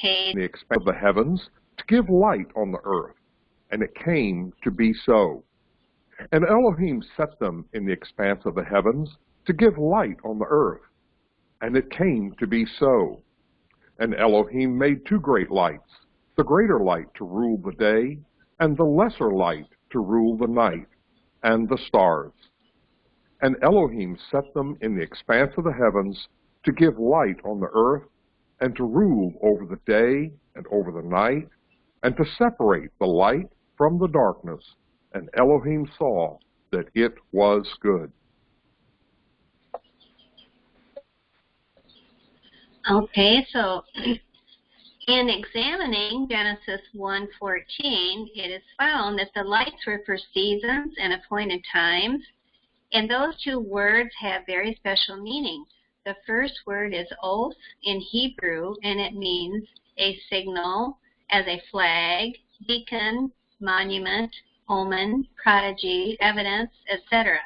paid the expanse of the heavens to give light on the earth, and it came to be so. And Elohim set them in the expanse of the heavens to give light on the earth, and it came to be so. And Elohim made two great lights, the greater light to rule the day, and the lesser light to rule the night, and the stars. And Elohim set them in the expanse of the heavens to give light on the earth, and to rule over the day and over the night, and to separate the light from the darkness. And Elohim saw that it was good. Okay, so in examining Genesis 1:14, it is found that the lights were for seasons and appointed times, and those two words have very special meaning. The first word is oath in Hebrew, and it means a signal, as a flag, beacon, monument, omen, prodigy, evidence, etc.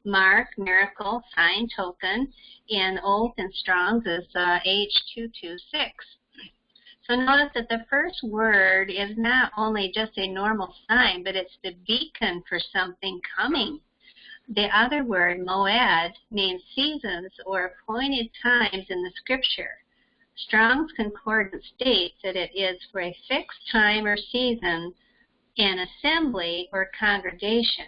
Mark, miracle, sign, token, and oath in Strong's is H226. So notice that the first word is not only just a normal sign, but it's the beacon for something coming. The other word, moed, means seasons or appointed times in the scripture. Strong's Concordance states that it is for a fixed time or season, an assembly or congregation.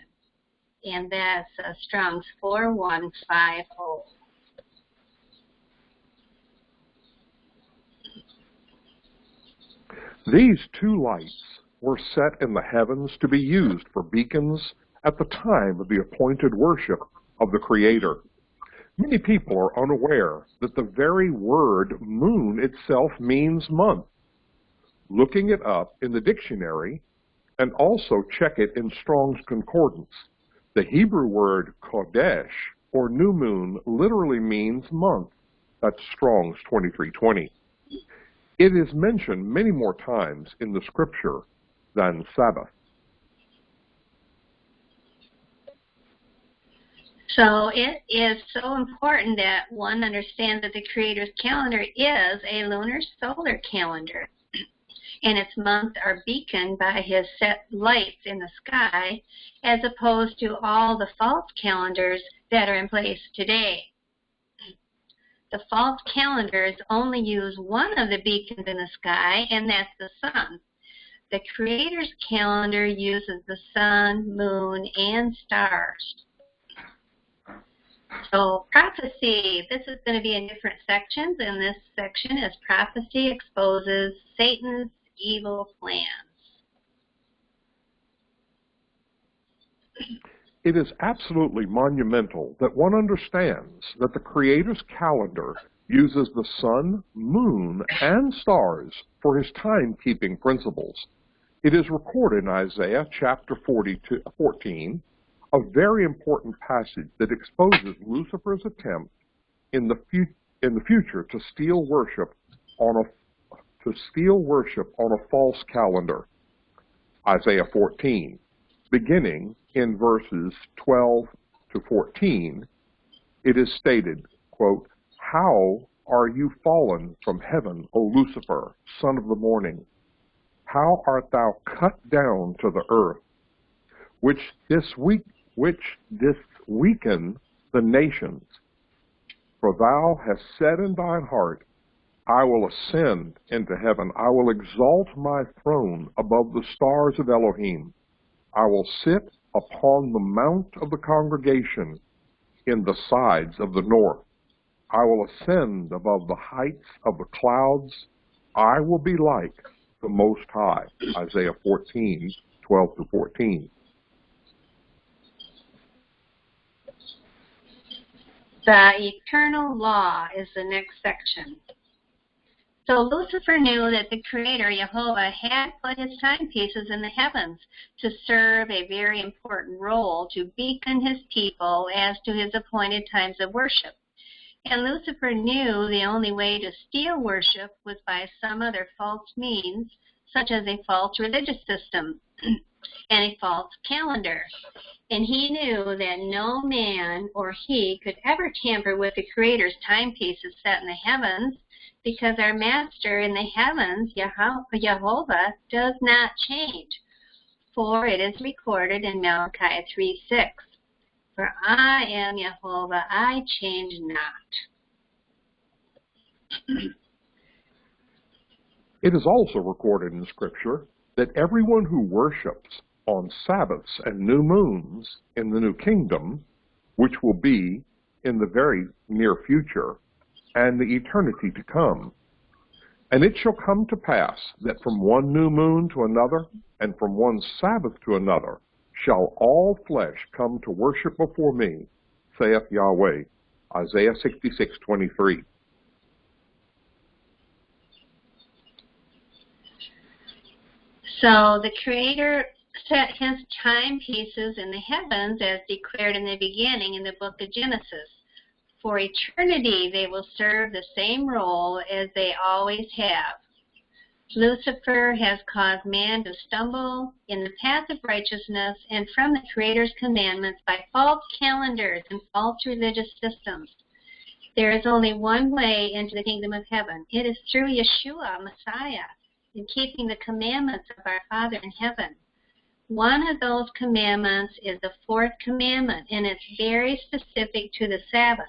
And that's Strong's 4150. These two lights were set in the heavens to be used for beacons at the time of the appointed worship of the Creator. Many people are unaware that the very word moon itself means month. Looking it up in the dictionary, and also check it in Strong's Concordance, the Hebrew word Kodesh, or new moon, literally means month. That's Strong's 2320. It is mentioned many more times in the scripture than Sabbath. So it is so important that one understands that the Creator's calendar is a lunar-solar calendar, and its months are beaconed by his set lights in the sky, as opposed to all the false calendars that are in place today. The false calendars only use one of the beacons in the sky, and that's the sun. The Creator's calendar uses the sun, moon, and stars. So prophecy, this is going to be in different sections, and this section is prophecy exposes Satan's evil plans. It is absolutely monumental that one understands that the Creator's calendar uses the sun, moon, and stars for his timekeeping principles. It is recorded in Isaiah chapter 14, a very important passage that exposes Lucifer's attempt in the future to steal worship on a false calendar. Isaiah 14, beginning in verses 12 to 14, it is stated, quote, "How are you fallen from heaven, O Lucifer, son of the morning? How art thou cut down to the earth, which this weaken the nations? For thou hast said in thine heart, I will ascend into heaven. I will exalt my throne above the stars of Elohim. I will sit upon the mount of the congregation in the sides of the north. I will ascend above the heights of the clouds. I will be like the Most High." Isaiah 14, 12 to 14. The eternal law is the next section. So Lucifer knew that the Creator, Jehovah, had put his timepieces in the heavens to serve a very important role, to beacon his people as to his appointed times of worship. And Lucifer knew the only way to steal worship was by some other false means, such as a false religious system and a false calendar. And he knew that no man or he could ever tamper with the Creator's timepieces set in the heavens, because our Master in the heavens, Jehovah, does not change. For it is recorded in Malachi 3:6, "For I am Jehovah, I change not." It is also recorded in Scripture that everyone who worships on Sabbaths and new moons in the new kingdom, which will be in the very near future and the eternity to come. And it shall come to pass that from one new moon to another, and from one Sabbath to another, shall all flesh come to worship before me, saith Yahweh. Isaiah 66:23. So the Creator set his timepieces in the heavens as declared in the beginning in the book of Genesis. For eternity they will serve the same role as they always have. Lucifer has caused man to stumble in the path of righteousness and from the Creator's commandments by false calendars and false religious systems. There is only one way into the kingdom of heaven. It is through Yeshua, Messiah, in keeping the commandments of our Father in heaven. One of those commandments is the fourth commandment, and it's very specific to the Sabbath.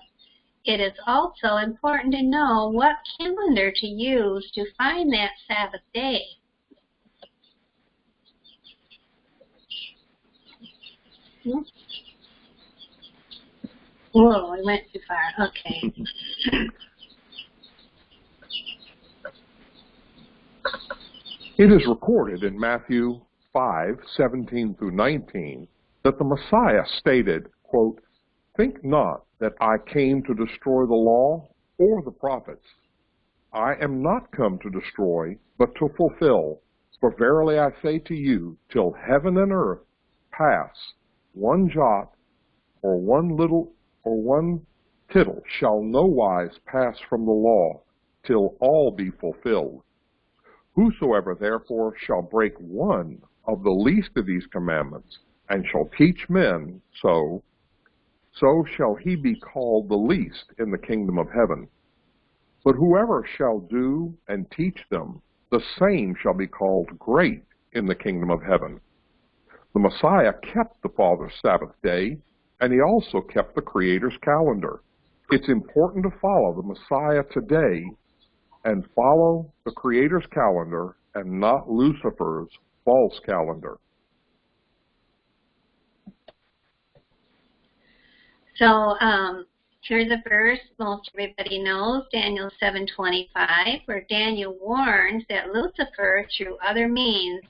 It is also important to know what calendar to use to find that Sabbath day. Whoa, I went too far. Okay. It is recorded in Matthew 5:17 through 19, that the Messiah stated, quote, "Think not that I came to destroy the law or the prophets. I am not come to destroy, but to fulfill. For verily I say to you, till heaven and earth pass, one jot or one tittle shall no wise pass from the law, till all be fulfilled. Whosoever therefore shall break one of the least of these commandments, and shall teach men so shall he be called the least in the kingdom of heaven. But whoever shall do and teach them, the same shall be called great in the kingdom of heaven." The Messiah kept the Father's Sabbath day, and he also kept the Creator's calendar. It's important to follow the Messiah today and follow the Creator's calendar and not Lucifer's false calendar. So here's a verse most everybody knows, Daniel 7:25, where Daniel warns that Lucifer, through other means,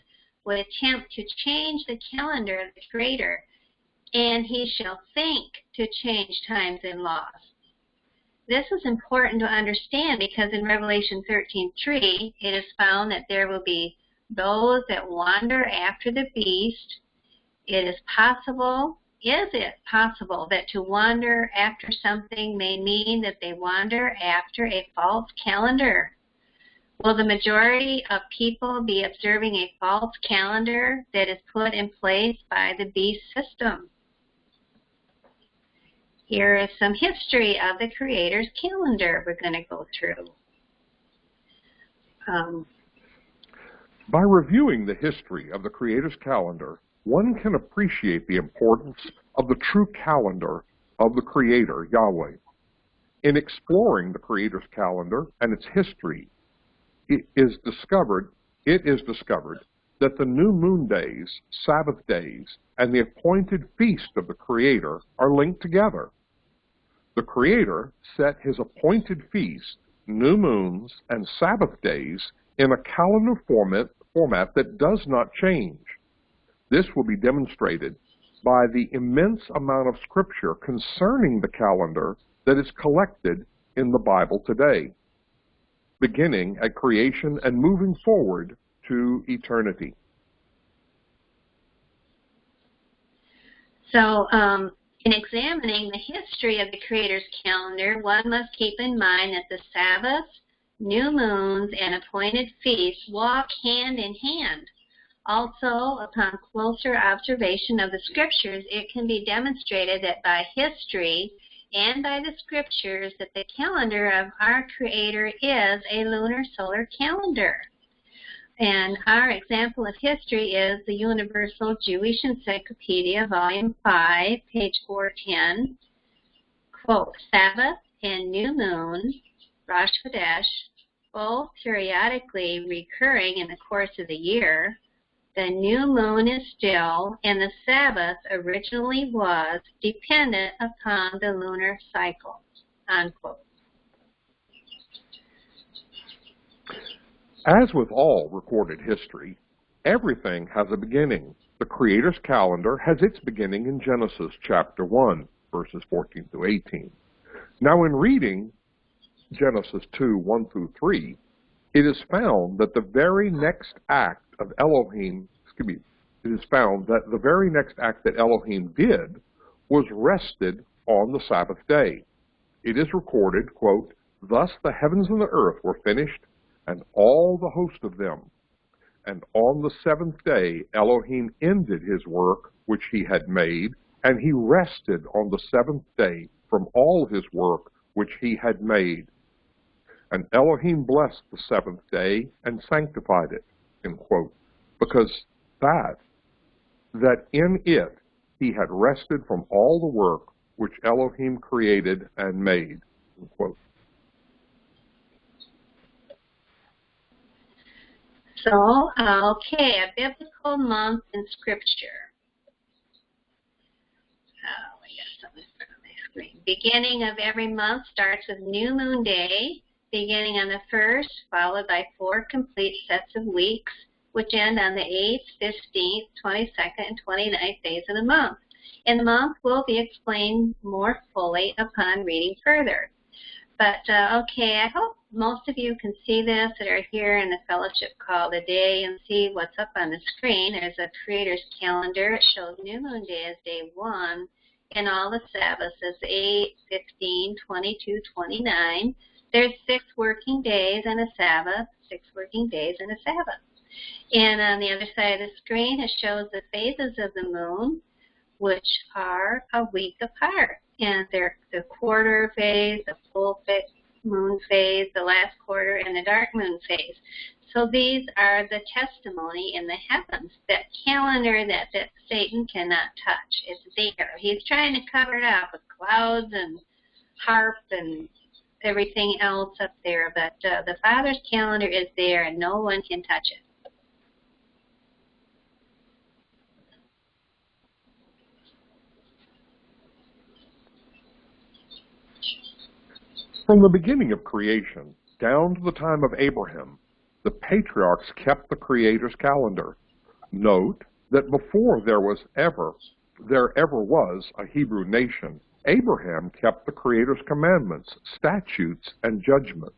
would attempt to change the calendar of the Creator, and he shall think to change times and laws. This is important to understand because in Revelation 13:3, it is found that there will be those that wander after the beast. Is it possible that to wander after something may mean that they wander after a false calendar? Will the majority of people be observing a false calendar that is put in place by the beast system? Here is some history of the Creator's calendar we're going to go through. By reviewing the history of the Creator's calendar, one can appreciate the importance of the true calendar of the Creator, Yahweh. In exploring the Creator's calendar and its history, it is discovered that the new moon days, Sabbath days, and the appointed feast of the Creator are linked together. The Creator set his appointed feast, new moons, and Sabbath days in a calendar format that does not change. This will be demonstrated by the immense amount of scripture concerning the calendar that is collected in the Bible today, beginning at creation and moving forward to eternity. So, in examining the history of the Creator's calendar, one must keep in mind that the Sabbath, new moons, and appointed feasts walk hand in hand. Also, upon closer observation of the Scriptures, it can be demonstrated that by history, and by the scriptures that the calendar of our Creator is a lunar-solar calendar. And our example of history is the Universal Jewish Encyclopedia, Volume 5, page 410. Quote, Sabbath and new moon, Rosh Chodesh, both periodically recurring in the course of the year. The new moon is still, and the Sabbath originally was, dependent upon the lunar cycle, unquote. As with all recorded history, everything has a beginning. The Creator's calendar has its beginning in Genesis chapter 1, verses 14 through 18. Now in reading Genesis 2, 1 through 3, it is found that the very next act of Elohim, it is found that the very next act that Elohim did was rested on the Sabbath day. It is recorded, quote, thus the heavens and the earth were finished, and all the host of them. And on the seventh day Elohim ended his work which he had made, and he rested on the seventh day from all his work which he had made. And Elohim blessed the seventh day and sanctified it, end quote, because that in it he had rested from all the work which Elohim created and made, end quote. So, okay, a biblical month in Scripture. Oh, I got something in front of my screen. Beginning of every month starts with New Moon Day, beginning on the 1st, followed by 4 complete sets of weeks, which end on the 8th, 15th, 22nd, and 29th days of the month. And the month will be explained more fully upon reading further. But, okay, I hope most of you can see this that are here in the fellowship call today and see what's up on the screen. There's a Creator's calendar. It shows New Moon Day as day 1, and all the Sabbaths as 8, 15, 22, 29. There's 6 working days and a Sabbath, 6 working days and a Sabbath. And on the other side of the screen, it shows the phases of the moon, which are a week apart. And they're the quarter phase, the full moon phase, the last quarter, and the dark moon phase. So these are the testimony in the heavens, that calendar that Satan cannot touch. It's there. He's trying to cover it up with clouds and harp and everything else up there. But the Father's calendar is there, and no one can touch it. From the beginning of creation down to the time of Abraham, the patriarchs kept the Creator's calendar. Note that before there ever was a Hebrew nation, Abraham kept the Creator's commandments, statutes, and judgments.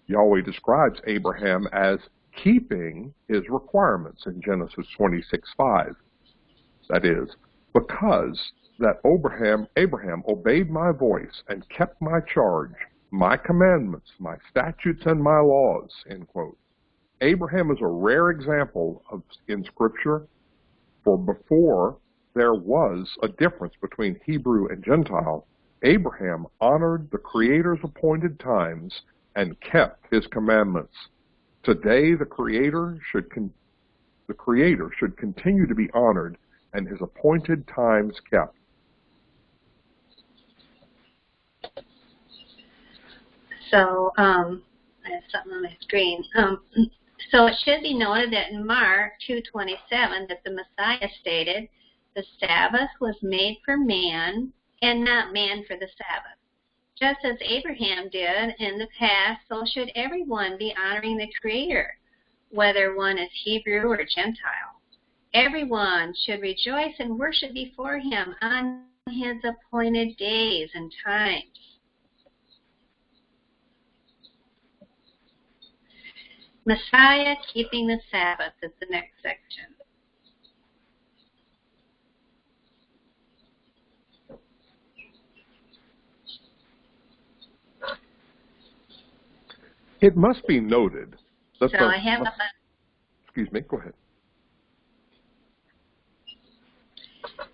Yahweh describes Abraham as keeping his requirements in Genesis 26:5. That is, because that Abraham obeyed my voice and kept my charge, my commandments, my statutes, and my laws, end quote. Abraham is a rare example in Scripture, for before there was a difference between Hebrew and Gentile, Abraham honored the Creator's appointed times and kept his commandments. Today, the Creator should continue to be honored and his appointed times kept. So, I have something on my screen. So it should be noted that in Mark 2:27 that the Messiah stated, the Sabbath was made for man and not man for the Sabbath. Just as Abraham did in the past, so should everyone be honoring the Creator, whether one is Hebrew or Gentile. Everyone should rejoice and worship before him on his appointed days and times. Messiah keeping the Sabbath is the next section. It must be noted that So I have excuse me, go ahead.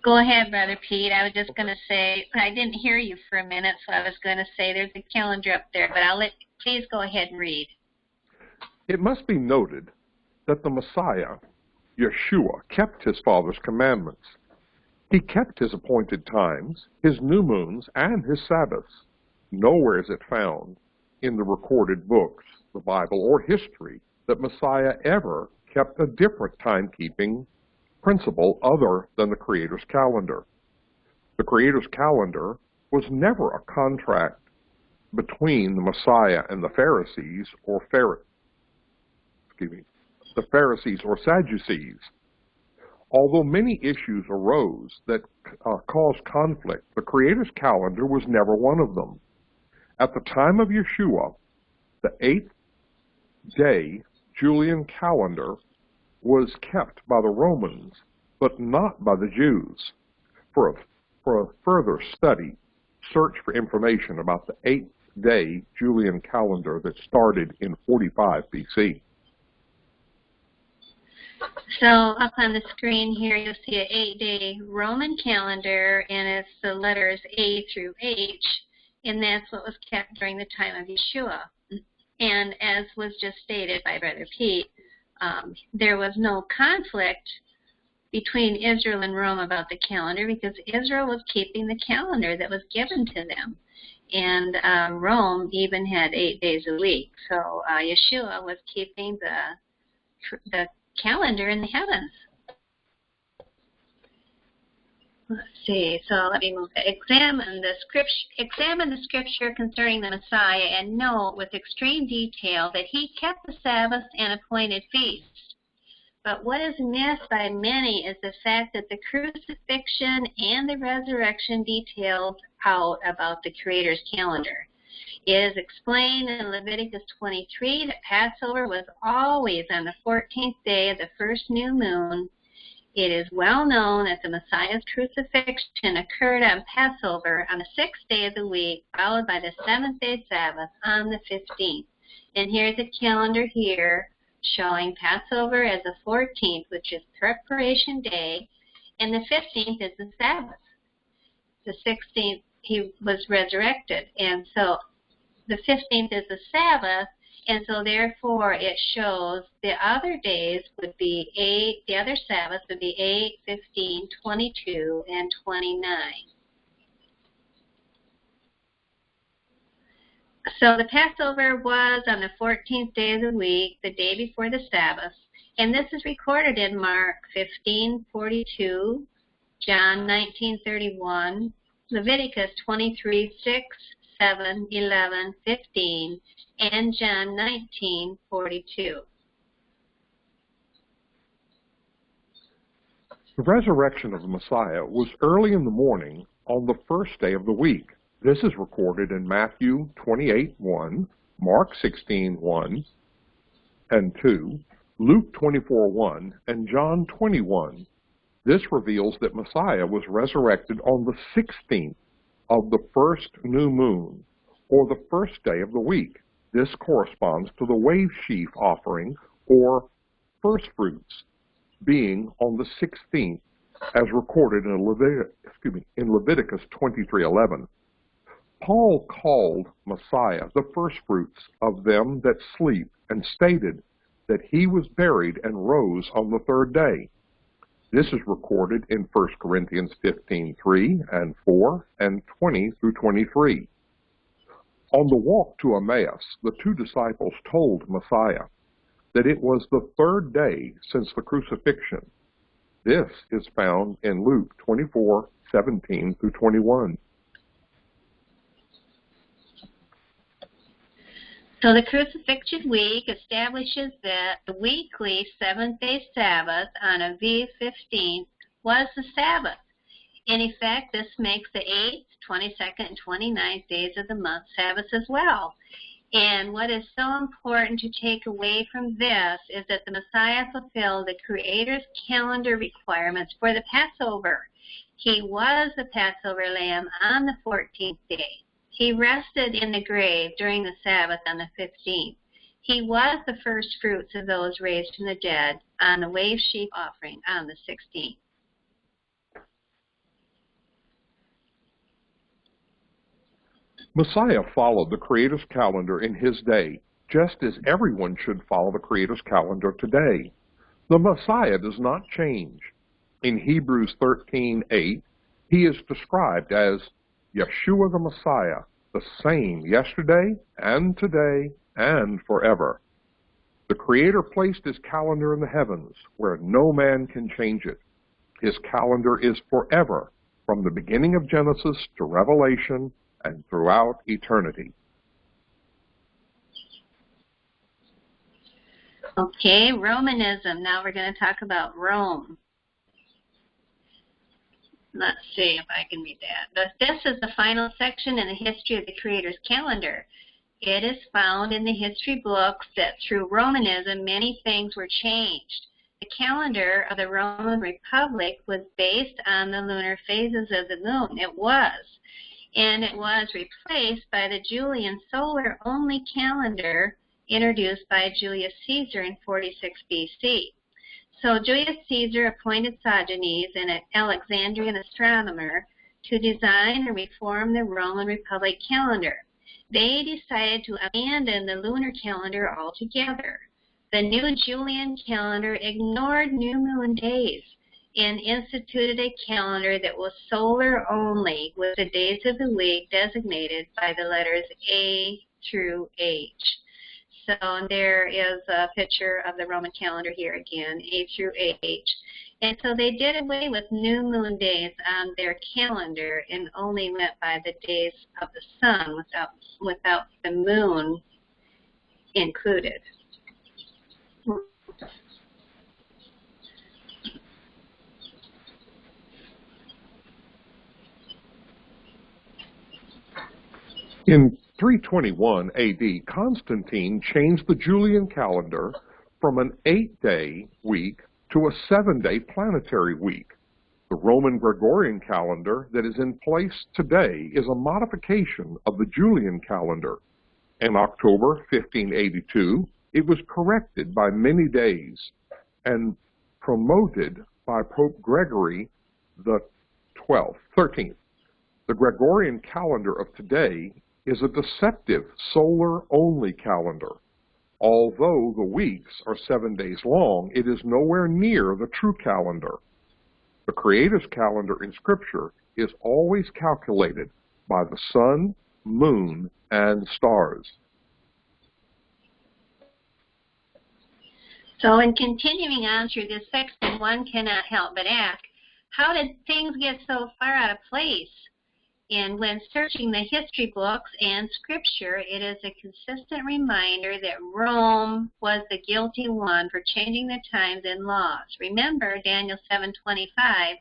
Go ahead, Brother Pete. I was just going to say, I didn't hear you for a minute, so I was going to say there's a calendar up there, but please go ahead and read. It must be noted that the Messiah, Yeshua, kept his Father's commandments. He kept his appointed times, his new moons, and his Sabbaths. Nowhere is it found in the recorded books, the Bible, or history that Messiah ever kept a different timekeeping principle other than the Creator's calendar. The Creator's calendar was never a contract between the Messiah and the Pharisees or the Pharisees or Sadducees. Although many issues arose that caused conflict, the Creator's calendar was never one of them. At the time of Yeshua, the 8th-day Julian calendar was kept by the Romans, but not by the Jews. For a further study, search for information about the 8th-day Julian calendar that started in 45 BC. So up on the screen here, you'll see an 8-day Roman calendar, and it's the letters A through H, and that's what was kept during the time of Yeshua. And as was just stated by Brother Pete, there was no conflict between Israel and Rome about the calendar because Israel was keeping the calendar that was given to them. And Rome even had 8 days a week. So Yeshua was keeping the calendar in the heavens. Let's see. So let me move. Examine the scripture concerning the Messiah and note with extreme detail that he kept the Sabbath and appointed feasts. But what is missed by many is the fact that the crucifixion and the resurrection detailed out about the Creator's calendar. It is explained in Leviticus 23 that Passover was always on the 14th day of the first new moon. It is well known that the Messiah's crucifixion occurred on Passover on the 6th day of the week, followed by the 7th-day Sabbath on the 15th. And here's a calendar here showing Passover as the 14th, which is preparation day, and the 15th is the Sabbath. The 16th, he was resurrected, and so the 15th is the Sabbath, and so therefore it shows the other days would be 8, the other Sabbaths would be 8, 15, 22, and 29. So the Passover was on the 14th day of the week, the day before the Sabbath, and this is recorded in Mark 15:42, John 19:31, Leviticus 23:6, 7, 11, 15, and John 19:42. The resurrection of the Messiah was early in the morning on the first day of the week. This is recorded in Matthew 28:1, Mark 16:1 and 2, Luke 24:1, and John 20:1. This reveals that Messiah was resurrected on the 16th of the first new moon, or the first day of the week. This corresponds to the wave sheaf offering, or first fruits, being on the 16th, as recorded in Leviticus 23:11. Paul called Messiah the first fruits of them that sleep, and stated that he was buried and rose on the third day. This is recorded in 1 Corinthians 15:3 and 4 and 20 through 23. On the walk to Emmaus, the two disciples told Messiah that it was the third day since the crucifixion. This is found in Luke 24:17 through 21. So the crucifixion week establishes that the weekly 7th-day Sabbath on Aviv 15th was the Sabbath. In effect, this makes the 8th, 22nd, and 29th days of the month Sabbaths as well. And what is so important to take away from this is that the Messiah fulfilled the Creator's calendar requirements for the Passover. He was the Passover lamb on the 14th day. He rested in the grave during the Sabbath on the 15th. He was the first fruits of those raised from the dead on the wave sheaf offering on the 16th. Messiah followed the Creator's calendar in his day, just as everyone should follow the Creator's calendar today. The Messiah does not change. In Hebrews 13:8, he is described as Yeshua the Messiah, the same yesterday and today and forever. The Creator placed his calendar in the heavens, where no man can change it. His calendar is forever, from the beginning of Genesis to Revelation and throughout eternity. Okay, Romanism. Now we're going to talk about Rome. Let's see if I can read that. But this is the final section in the history of the Creator's calendar. It is found in the history books that through Romanism, many things were changed. The calendar of the Roman Republic was based on the lunar phases of the moon. It was. And it was replaced by the Julian solar-only calendar introduced by Julius Caesar in 46 BC. So Julius Caesar appointed Sojournes, an Alexandrian astronomer, to design and reform the Roman Republic calendar. They decided to abandon the lunar calendar altogether. The new Julian calendar ignored new moon days and instituted a calendar that was solar only, with the days of the week designated by the letters A through H. So there is a picture of the Roman calendar here again, A through H. And so they did away with new moon days on their calendar and only went by the days of the sun without the moon included. In 321 AD, Constantine changed the Julian calendar from an 8-day week to a 7-day planetary week. The Roman Gregorian calendar that is in place today is a modification of the Julian calendar. In October 1582, it was corrected by many days and promoted by Pope Gregory the 13th. The Gregorian calendar of today is a deceptive solar-only calendar. Although the weeks are 7 days long, it is nowhere near the true calendar. The Creator's calendar in Scripture is always calculated by the sun, moon, and stars. So in continuing on through this section, one cannot help but ask, how did things get so far out of place? And when searching the history books and Scripture, it is a consistent reminder that Rome was the guilty one for changing the times and laws. Remember Daniel 7:25,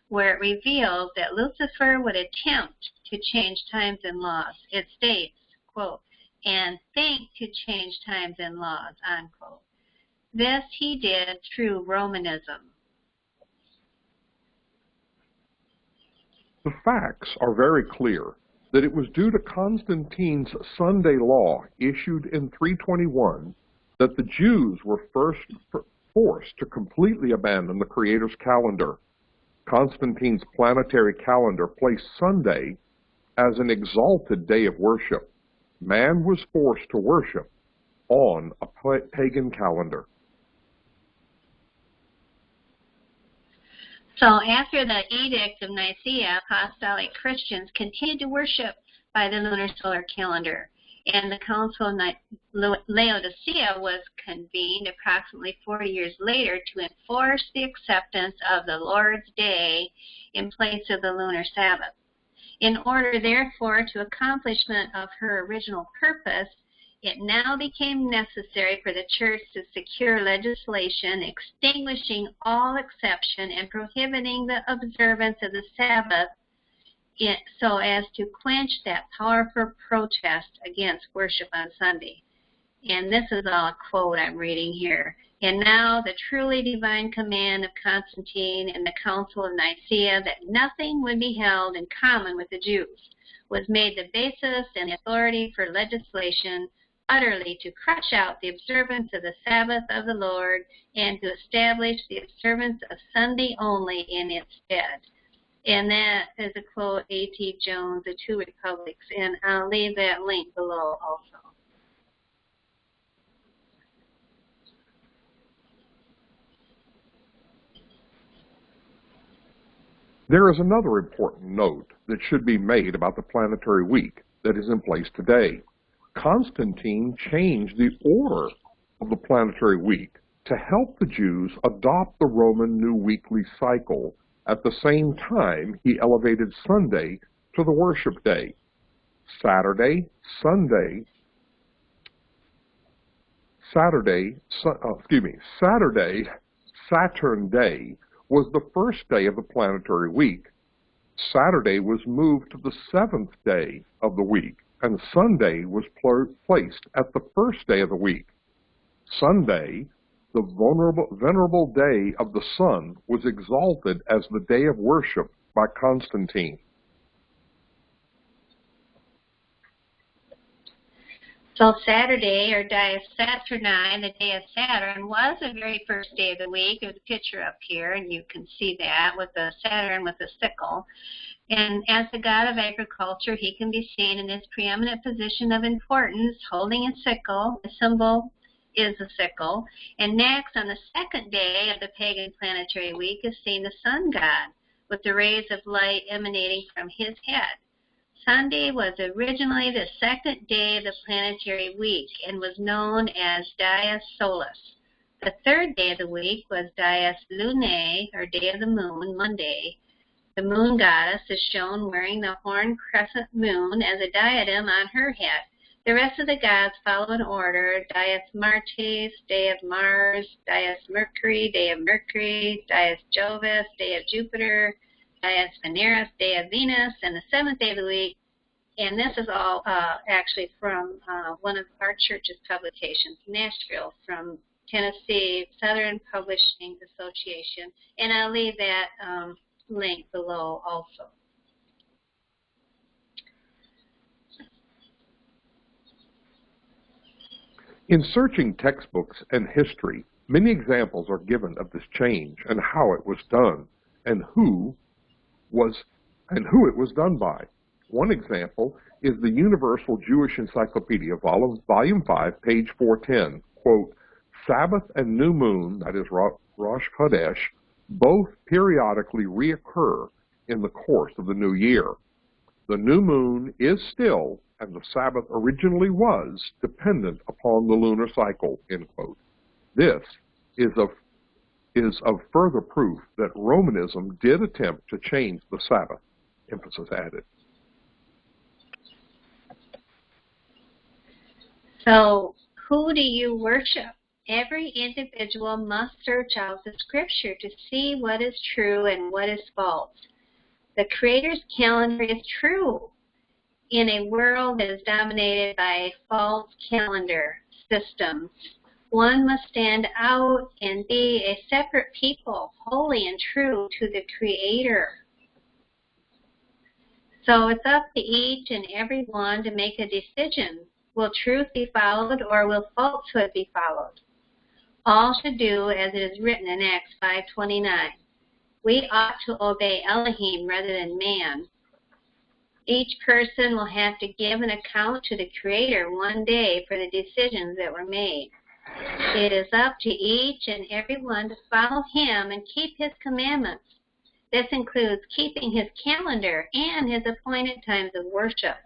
where it reveals that Lucifer would attempt to change times and laws. It states, quote, and think to change times and laws, unquote. This he did through Romanism. The facts are very clear that it was due to Constantine's Sunday law issued in 321 that the Jews were first forced to completely abandon the Creator's calendar. Constantine's planetary calendar placed Sunday as an exalted day of worship. Man was forced to worship on a pagan calendar. So after the Edict of Nicaea, apostolic Christians continued to worship by the lunar-solar calendar, and the Council of Laodicea was convened approximately 40 years later to enforce the acceptance of the Lord's Day in place of the lunar Sabbath. In order, therefore, to accomplishment of her original purpose, it now became necessary for the church to secure legislation extinguishing all exception and prohibiting the observance of the Sabbath so as to quench that powerful protest against worship on Sunday. And this is all a quote I'm reading here. And now the truly divine command of Constantine and the Council of Nicaea that nothing would be held in common with the Jews was made the basis and authority for legislation utterly to crush out the observance of the Sabbath of the Lord and to establish the observance of Sunday only in its stead. And that is a quote, A.T. Jones, The Two Republics, and I'll leave that link below also. There is another important note that should be made about the planetary week that is in place today. Constantine changed the order of the planetary week to help the Jews adopt the Roman new weekly cycle. At the same time, he elevated Sunday to the worship day. Saturday, Saturn Day, was the first day of the planetary week. Saturday was moved to the 7th day of the week, and Sunday was placed at the first day of the week. Sunday, the venerable day of the sun, was exalted as the day of worship by Constantine. So Saturday, or Dies Saturni, the day of Saturn, was the very first day of the week. There's a picture up here, and you can see that with the Saturn with the sickle. And as the god of agriculture, he can be seen in his preeminent position of importance, holding a sickle. The symbol is a sickle. And next, on the second day of the pagan planetary week, is seen the sun god, with the rays of light emanating from his head. Sunday was originally the second day of the planetary week and was known as Dies Solis. The third day of the week was Dies Lunae, or day of the moon, Monday. The moon goddess is shown wearing the horned crescent moon as a diadem on her head. The rest of the gods follow in order: Dies Martis, day of Mars; Dies Mercury, day of Mercury; Dies Jovis, day of Jupiter; Dies Veneris, day of Venus; and the 7th day of the week. And this is all actually from one of our church's publications, Nashville, from Tennessee Southern Publishing Association. And I'll leave that link below also. In searching textbooks and history, many examples are given of this change and how it was done, and who it was done by. One example is the Universal Jewish Encyclopedia, Volume 5, page 410. Quote, Sabbath and new moon, that is Rosh Chodesh, both periodically reoccur in the course of the new year. The new moon is still, and the Sabbath originally was, dependent upon the lunar cycle, end quote. This is of further proof that Romanism did attempt to change the Sabbath, emphasis added. So, who do you worship? Every individual must search out the scripture to see what is true and what is false. The Creator's calendar is true in a world that is dominated by false calendar systems. One must stand out and be a separate people, holy and true to the Creator. So it's up to each and every one to make a decision. Will truth be followed, or will falsehood be followed? All should do as it is written in Acts 5:29. We ought to obey Elohim rather than man. Each person will have to give an account to the Creator one day for the decisions that were made. It is up to each and every one to follow him and keep his commandments. This includes keeping his calendar and his appointed times of worship.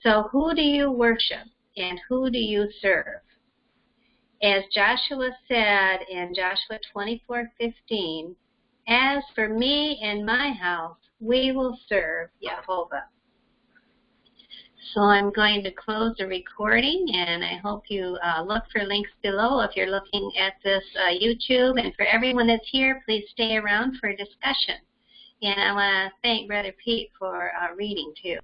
So who do you worship and who do you serve? As Joshua said in Joshua 24:15, as for me and my house, we will serve Jehovah. So I'm going to close the recording, and I hope you look for links below if you're looking at this YouTube. And for everyone that's here, please stay around for a discussion. And I want to thank Brother Pete for reading, too.